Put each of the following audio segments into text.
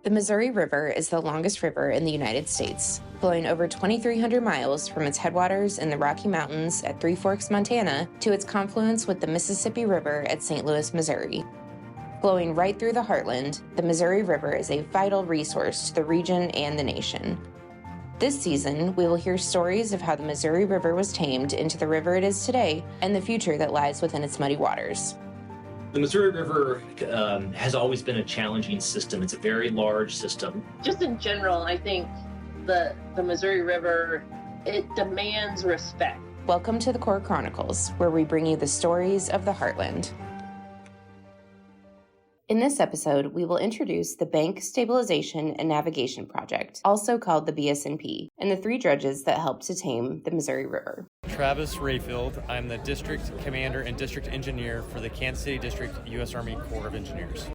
The Missouri River is the longest river in the United States, flowing over 2,300 miles from its headwaters in the Rocky Mountains at Three Forks, Montana, to its confluence with the Mississippi River at St. Louis, Missouri. Flowing right through the Heartland, the Missouri River is a vital resource to the region and the nation. This season, we will hear stories of how the Missouri River was tamed into the river it is today and the future that lies within its muddy waters. The Missouri River has always been a challenging system. It's a very large system. Just in general, I think the Missouri River, it demands respect. Welcome to the Corps Chronicles, where we bring you the stories of the Heartland. In this episode, we will introduce the Bank Stabilization and Navigation Project, also called the BSNP, and the three dredges that help to tame the Missouri River. Travis Rayfield. I'm the District Commander and District Engineer for the Kansas City District U.S. Army Corps of Engineers.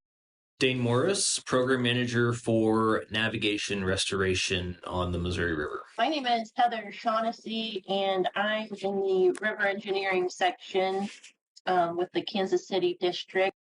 Dane Morris, Program Manager for Navigation Restoration on the Missouri River. My name is Heather Shaughnessy, and I'm in the River Engineering section with the Kansas City District.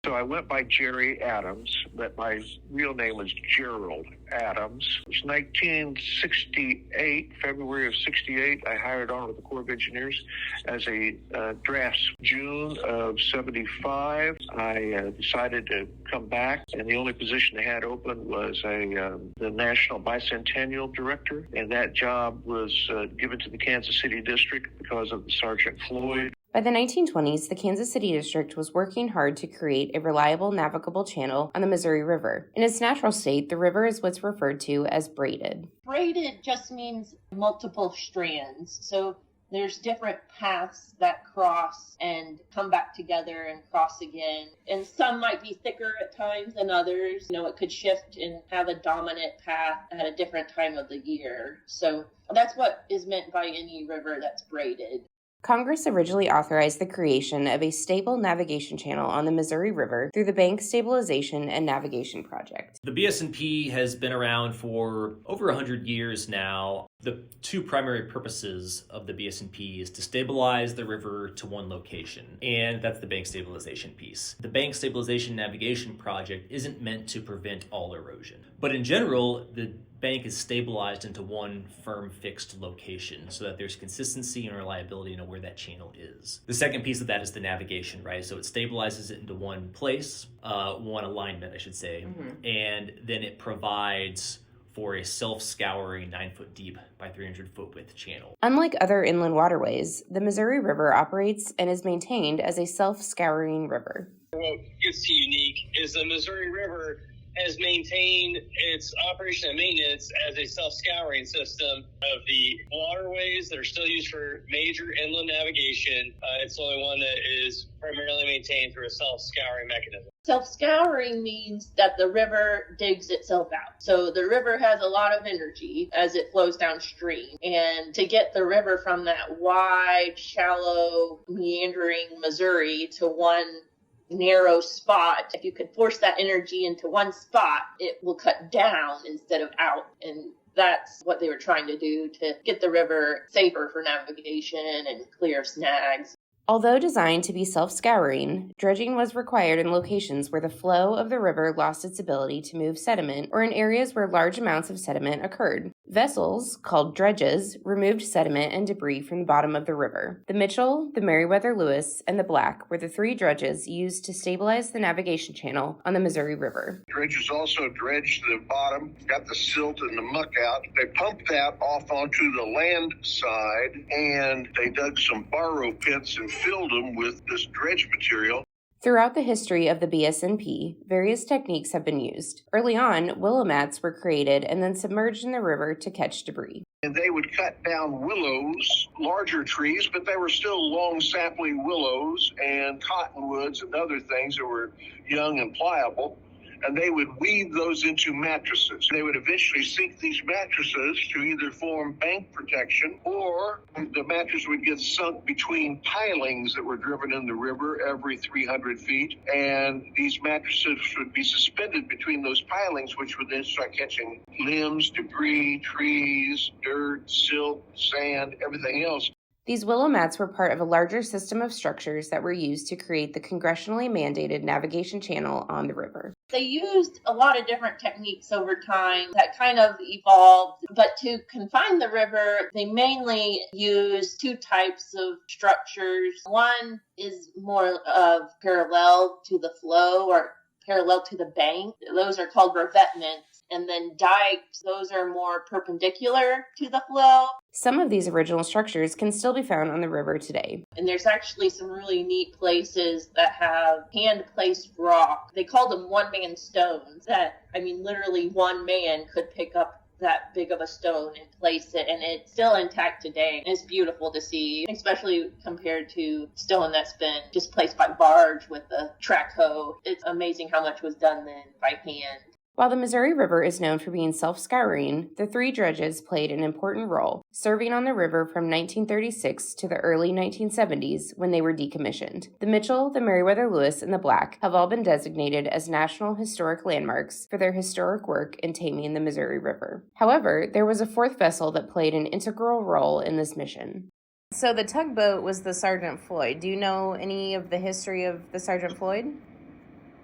So I went by Jerry Adams, but my real name was Gerald Adams. It was 1968, February of 68. I hired on with the Corps of Engineers as a draftsman. June of 75, I decided to come back, and the only position they had open was the National Bicentennial Director, and that job was given to the Kansas City District because of the Sergeant Floyd. By the 1920s, the Kansas City District was working hard to create a reliable navigable channel on the Missouri River. In its natural state, the river is what's referred to as braided. Braided just means multiple strands. So there's different paths that cross and come back together and cross again. And some might be thicker at times than others. It could shift and have a dominant path at a different time of the year. So that's what is meant by any river that's braided. Congress originally authorized the creation of a stable navigation channel on the Missouri River through the Bank Stabilization and Navigation Project. The BSNP has been around for over 100 years now. The two primary purposes of the BSNP is to stabilize the river to one location, and that's the bank stabilization piece. The Bank Stabilization Navigation Project isn't meant to prevent all erosion, but in general, the bank is stabilized into one firm fixed location so that there's consistency and reliability in where that channel is. The second piece of that is the navigation, right? So it stabilizes it into one place, one alignment, I should say, and then it provides for a self-scouring 9-foot deep by 300-foot width channel. Unlike other inland waterways, the Missouri River operates and is maintained as a self-scouring river. What gets unique is the Missouri River has maintained its operation and maintenance as a self-scouring system of the waterways that are still used for major inland navigation. It's the only one that is primarily maintained through a self-scouring mechanism. Self-scouring means that the river digs itself out. So the river has a lot of energy as it flows downstream. And to get the river from that wide, shallow, meandering Missouri to one narrow spot, if you could force that energy into one spot, it will cut down instead of out. And that's what they were trying to do to get the river safer for navigation and clear snags. Although designed to be self-scouring, dredging was required in locations where the flow of the river lost its ability to move sediment or in areas where large amounts of sediment occurred. Vessels, called dredges, removed sediment and debris from the bottom of the river. The Mitchell, the Meriwether-Lewis, and the Black were the three dredges used to stabilize the navigation channel on the Missouri River. Dredges also dredged the bottom, got the silt and the muck out. They pumped that off onto the land side, and they dug some borrow pits and filled them with this dredge material. Throughout the history of the BSNP, various techniques have been used. Early on, willow mats were created and then submerged in the river to catch debris. And they would cut down willows, larger trees, but they were still long sapling willows and cottonwoods and other things that were young and pliable. And they would weave those into mattresses. They would eventually sink these mattresses to either form bank protection, or the mattress would get sunk between pilings that were driven in the river every 300 feet. And these mattresses would be suspended between those pilings, which would then start catching limbs, debris, trees, dirt, silt, sand, everything else. These willow mats were part of a larger system of structures that were used to create the congressionally mandated navigation channel on the river. They used a lot of different techniques over time that kind of evolved, but to confine the river, they mainly used two types of structures. One is more of parallel to the flow or parallel to the bank. Those are called revetments. And then dikes, those are more perpendicular to the flow. Some of these original structures can still be found on the river today. And there's actually some really neat places that have hand-placed rock. They called them one-man stones that, literally one man could pick up that big of a stone and place it, and it's still intact today. It's beautiful to see, especially compared to stone that's been just placed by barge with a track hoe. It's amazing how much was done then by hand. While the Missouri River is known for being self-scouring, the three dredges played an important role, serving on the river from 1936 to the early 1970s when they were decommissioned. The Mitchell, the Meriwether-Lewis, and the Black have all been designated as National Historic Landmarks for their historic work in taming the Missouri River. However, there was a fourth vessel that played an integral role in this mission. So the tugboat was the Sergeant Floyd. Do you know any of the history of the Sergeant Floyd?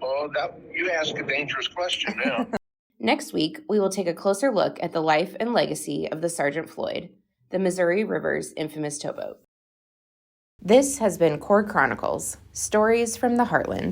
Oh, you ask a dangerous question now. Next week, we will take a closer look at the life and legacy of the Sergeant Floyd, the Missouri River's infamous towboat. This has been Corps Chronicles, Stories from the Heartland.